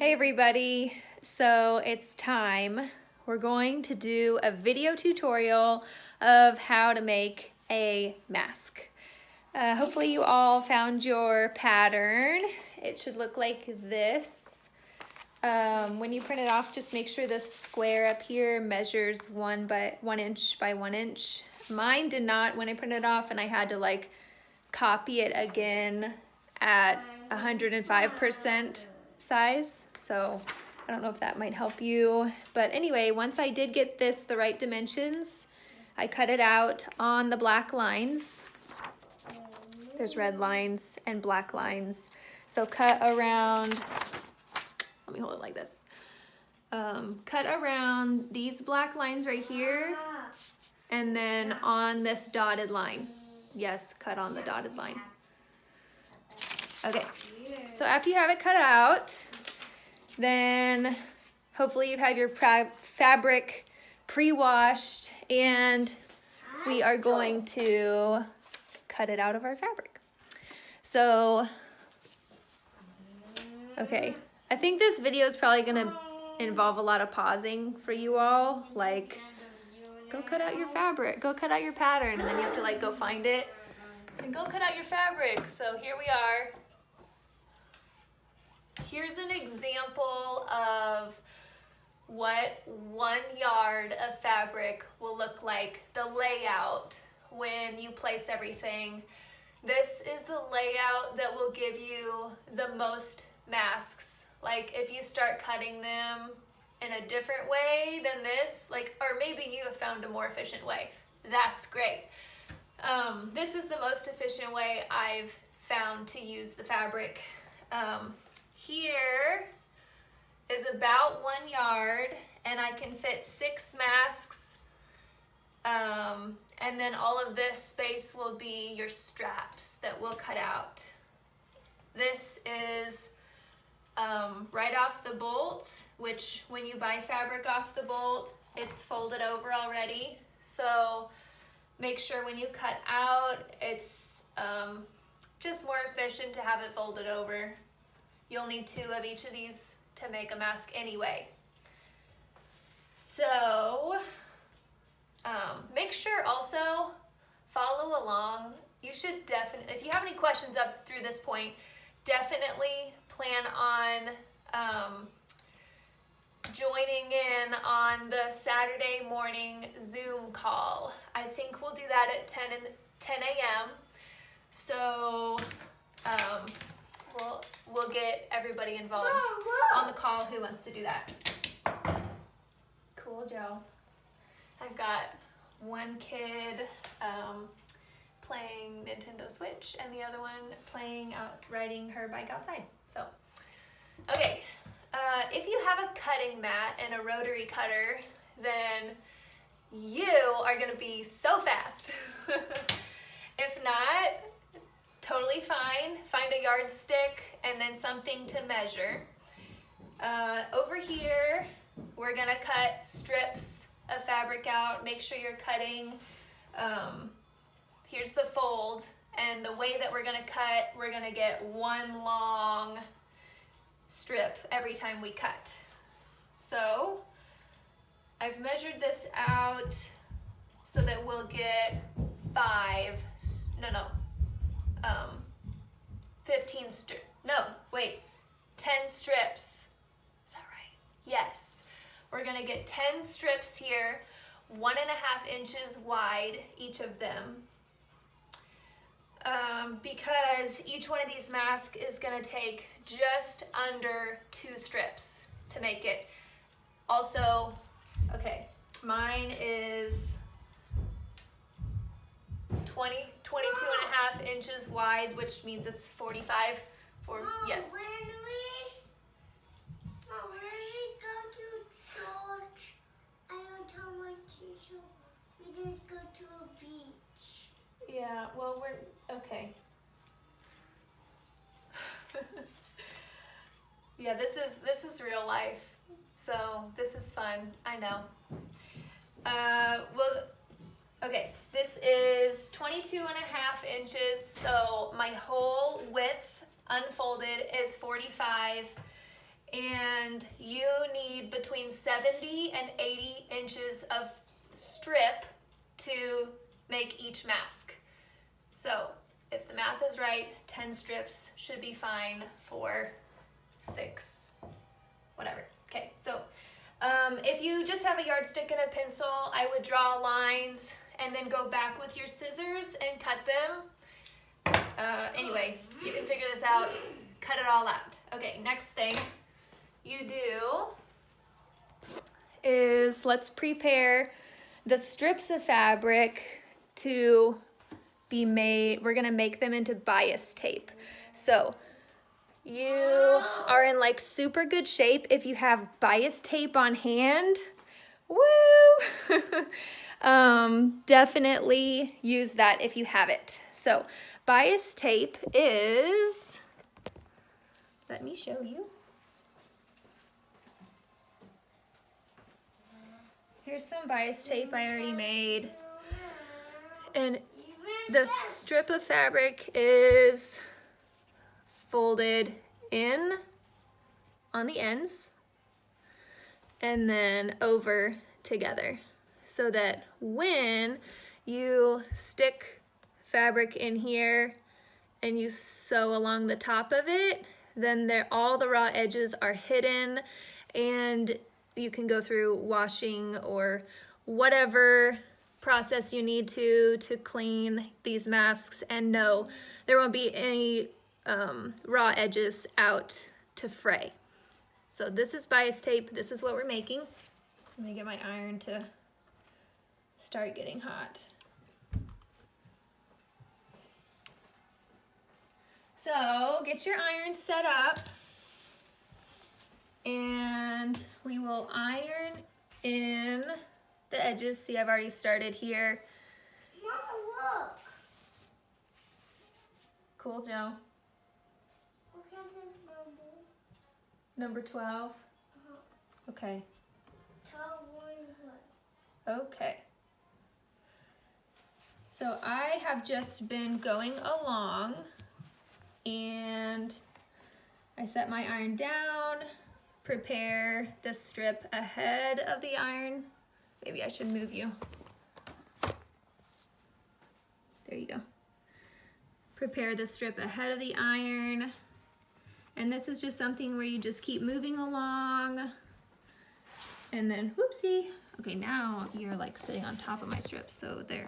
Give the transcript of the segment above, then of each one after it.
Hey everybody, so it's time. We're going to do a video tutorial of how to make a mask. Hopefully you all found your pattern. It should look like this. When you print it off, just make sure this square up here measures 1 inch by 1 inch. Mine did not when I printed it off, and I had to copy it again at 105% size, so I don't know if that might help you. But anyway, once I did get this the right dimensions, I cut it out on the black lines. There's red lines and black lines. So cut around, let me hold it like this. Cut around these black lines right here, and then on this dotted line. Yes, cut on the dotted line. Okay, so after you have it cut out, then hopefully you have your fabric pre-washed, and we are going to cut it out of our fabric. So, okay, I think this video is probably gonna involve a lot of pausing for you all, like go cut out your fabric, go cut out your pattern, and then you have to go find it and go cut out your fabric. So here we are. Here's an example of what 1 yard of fabric will look like, the layout when you place everything. This is the layout that will give you the most masks. Like if you start cutting them in a different way than this, or maybe you have found a more efficient way, that's great. This is the most efficient way I've found to use the fabric. Here is about 1 yard, and I can fit 6 masks, and then all of this space will be your straps that we'll cut out. This is right off the bolt, which when you buy fabric off the bolt, it's folded over already. So make sure when you cut out, it's just more efficient to have it folded over. You'll need 2 of each of these to make a mask anyway. So make sure also follow along. You should definitely, if you have any questions up through this point, definitely plan on joining in on the Saturday morning Zoom call. I think we'll do that at 10 a.m. So we'll get everybody involved on the call who wants to do that. Cool, Joe. I've got one kid playing Nintendo Switch and the other one riding her bike outside. So, okay. If you have a cutting mat and a rotary cutter, then you are gonna be so fast. If not, totally fine. Find a yardstick and then something to measure. Over here, we're gonna cut strips of fabric out. Make sure you're cutting, here's the fold, and the way that we're gonna cut, we're gonna get 1 long strip every time we cut. So I've measured this out so that we'll get 10 strips. Is that right? Yes. We're gonna get 10 strips here, 1.5 inches wide, each of them. Because each one of these masks is gonna take just under 2 strips to make it. Also, okay, mine is 22.5 inches wide, which means it's 45 for, yes. When we go to church, I don't tell my teacher, we just go to a beach. Yeah, well, we're, okay. Yeah, this is real life, so this is fun, I know. Well, okay, this is 22.5 inches, so my whole width unfolded is 45, and you need between 70 and 80 inches of strip to make each mask. So if the math is right, 10 strips should be fine for 6, whatever. Okay, so if you just have a yardstick and a pencil, I would draw lines and then go back with your scissors and cut them. Anyway, you can figure this out, cut it all out. Okay, next thing you do is let's prepare the strips of fabric to be made. We're gonna make them into bias tape. So you are in like super good shape if you have bias tape on hand. Woo! Definitely use that if you have it. So bias tape is, let me show you. Here's some bias tape I already made. And the strip of fabric is folded in on the ends and then over together so that when you stick fabric in here and you sew along the top of it, then all the raw edges are hidden and you can go through washing or whatever process you need to clean these masks, and no, there won't be any raw edges out to fray. So this is bias tape. This is what we're making. Let me get my iron to start getting hot. So get your iron set up and we will iron in the edges. See, I've already started here. Mama, look. Cool, Joe. Look at this number. Number 12? Okay. 12, 1, 1. Okay. So I have just been going along and I set my iron down, prepare the strip ahead of the iron. Maybe I should move you. There you go. Prepare the strip ahead of the iron. And this is just something where you just keep moving along. And then, whoopsie. Okay, now you're like sitting on top of my strip, so there.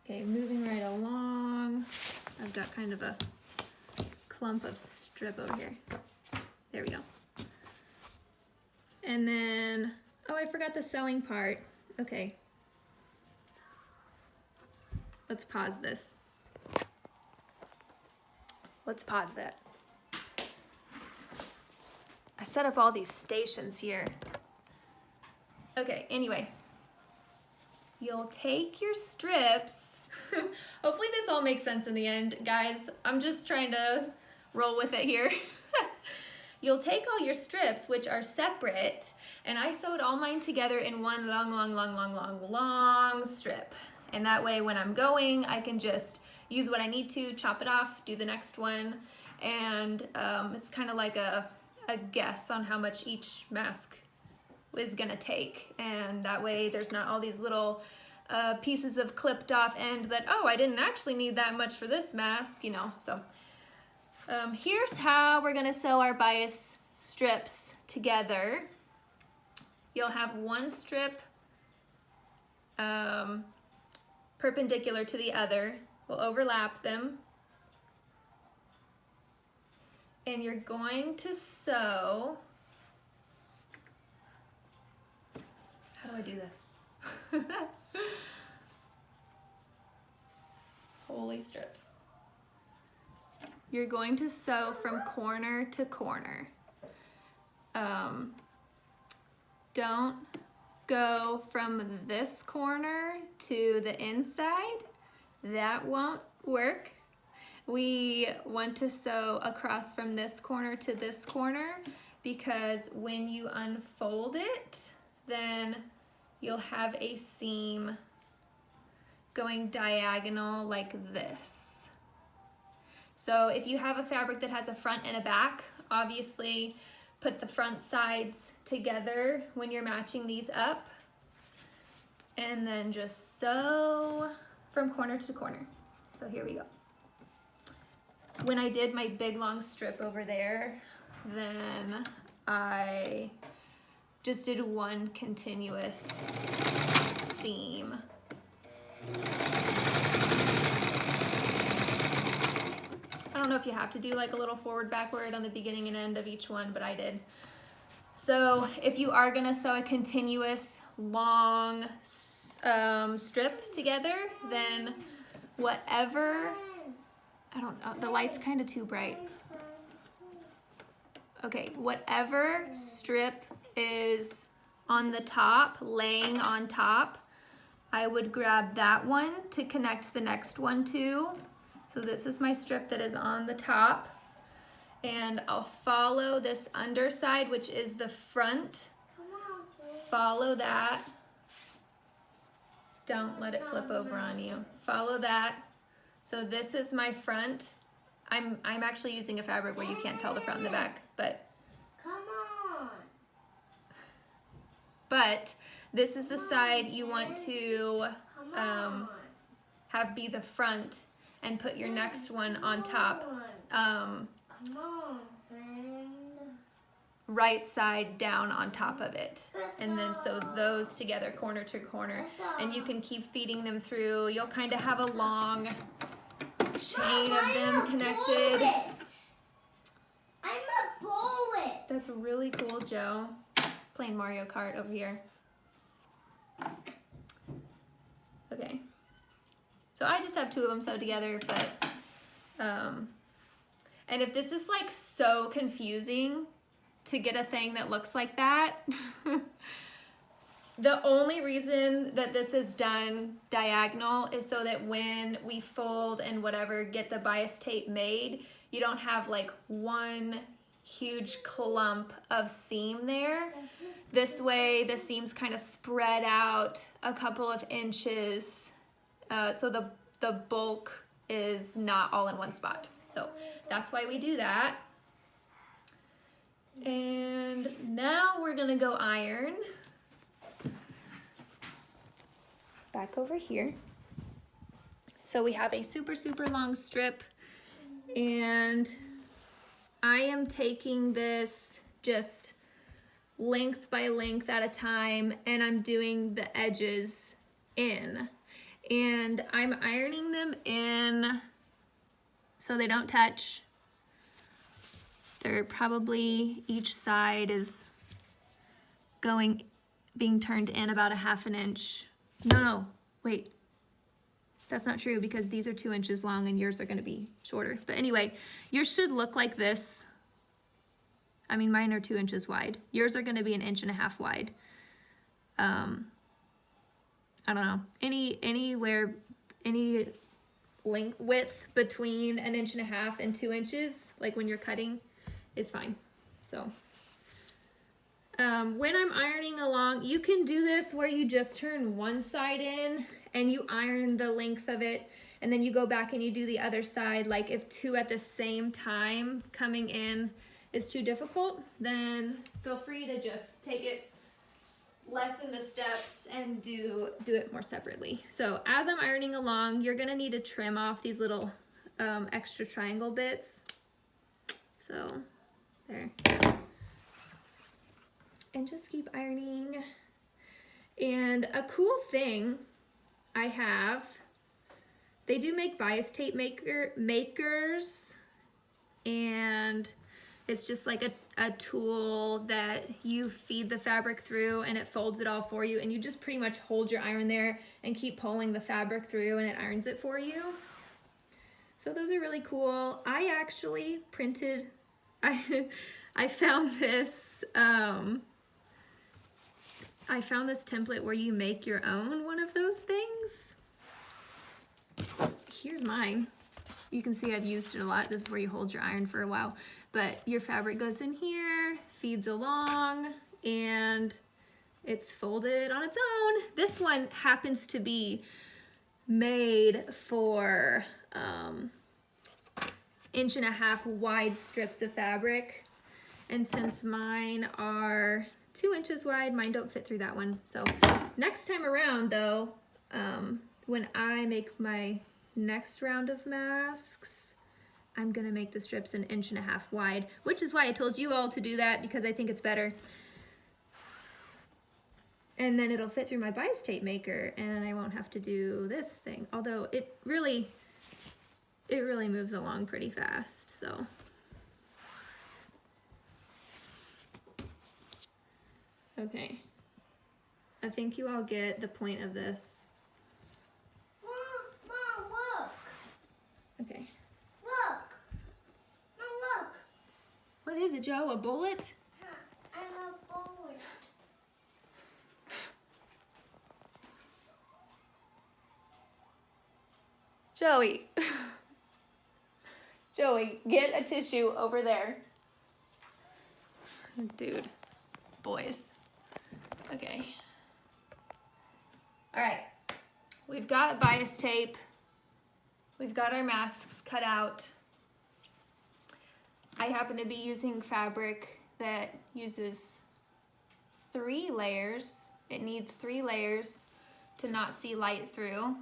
Okay, moving right along. I've got kind of a clump of strip over here. There we go. And then, oh, I forgot the sewing part. Okay. Let's pause this. Let's pause that. I set up all these stations here. Okay, anyway. You'll take your strips. Hopefully this all makes sense in the end, guys. I'm just trying to roll with it here. You'll take all your strips, which are separate, and I sewed all mine together in one long strip. And that way when I'm going, I can just use what I need to, chop it off, do the next one, and it's kind of like a guess on how much each mask is gonna take. And that way there's not all these little pieces of clipped off end that, oh, I didn't actually need that much for this mask, you know. So here's how we're gonna sew our bias strips together. You'll have one strip perpendicular to the other. We'll overlap them. And you're going to sew, how do I do this? Holy strip. You're going to sew from corner to corner. Don't go from this corner to the inside. That won't work. We want to sew across from this corner to this corner because when you unfold it, then you'll have a seam going diagonal like this. So if you have a fabric that has a front and a back obviously put the front sides together when you're matching these up, and then just sew from corner to corner. So here we go. When I did my big long strip over there, then I just did one continuous seam. I don't know if you have to do like a little forward backward on the beginning and end of each one, but I did. So if you are gonna sew a continuous long strip together, then whatever, I don't know, the light's kind of too bright. Okay, whatever strip is on the top, laying on top, I would grab that one to connect the next one to. So this is my strip that is on the top, and I'll follow this underside, which is the front. Follow that. Don't let it flip over on you. Follow that. So this is my front. I'm actually using a fabric where you can't tell the front and the back, but this is the side you want to have be the front, and put your next one on top. Right side down on top of it, and then sew those together corner to corner, and you can keep feeding them through. You'll kind of have a long chain of them connected. I'm a bullet. That's really cool, Joe. Playing Mario Kart over here. Okay. So I just have two of them sewed together, but, and if this is like so confusing to get a thing that looks like that, the only reason that this is done diagonal is so that when we fold and whatever, get the bias tape made, you don't have like one huge clump of seam there. This way the seam's kind of spread out a couple of inches, so the bulk is not all in one spot. So that's why we do that. And now we're gonna go iron. Back over here. So we have a super, super long strip, and I am taking this just length by length at a time, and I'm doing the edges in. And I'm ironing them in so they don't touch. They're probably, each side is being turned in about a ½ an inch. No, wait. That's not true, because these are 2 inches long and yours are gonna be shorter. But anyway, yours should look like this. I mean, mine are 2 inches wide. Yours are gonna be 1.5 inches wide. I don't know, anywhere, any length, width between 1.5 inches and 2 inches, like when you're cutting, is fine. So when I'm ironing along, you can do this where you just turn one side in and you iron the length of it, and then you go back and you do the other side. Like if two at the same time coming in is too difficult, then feel free to just take it, lessen the steps, and do it more separately. So as I'm ironing along, you're gonna need to trim off these little extra triangle bits. So there. And just keep ironing. And a cool thing I have, they do make bias tape makers, and it's just like a tool that you feed the fabric through and it folds it all for you, and you just pretty much hold your iron there and keep pulling the fabric through and it irons it for you. So those are really cool. I actually printed, I found this, template where you make your own one of those things. Here's mine. You can see I've used it a lot. This is where you hold your iron for a while. But your fabric goes in here, feeds along, and it's folded on its own. This one happens to be made for 1.5 inch wide strips of fabric. And since mine are 2 inches wide, mine don't fit through that one. So next time around though, when I make my next round of masks, I'm gonna make the strips 1.5 inches wide, which is why I told you all to do that, because I think it's better. And then it'll fit through my bias tape maker and I won't have to do this thing. Although it really moves along pretty fast, so. Okay, I think you all get the point of this. Mom, look. Okay. Look. Mom, look. What is it, Joe? A bullet? I'm a bullet. Joey. Joey, get a tissue over there. Dude. Boys. Okay. All right. We've got bias tape. We've got our masks cut out. I happen to be using fabric that uses 3 layers. It needs 3 layers to not see light through.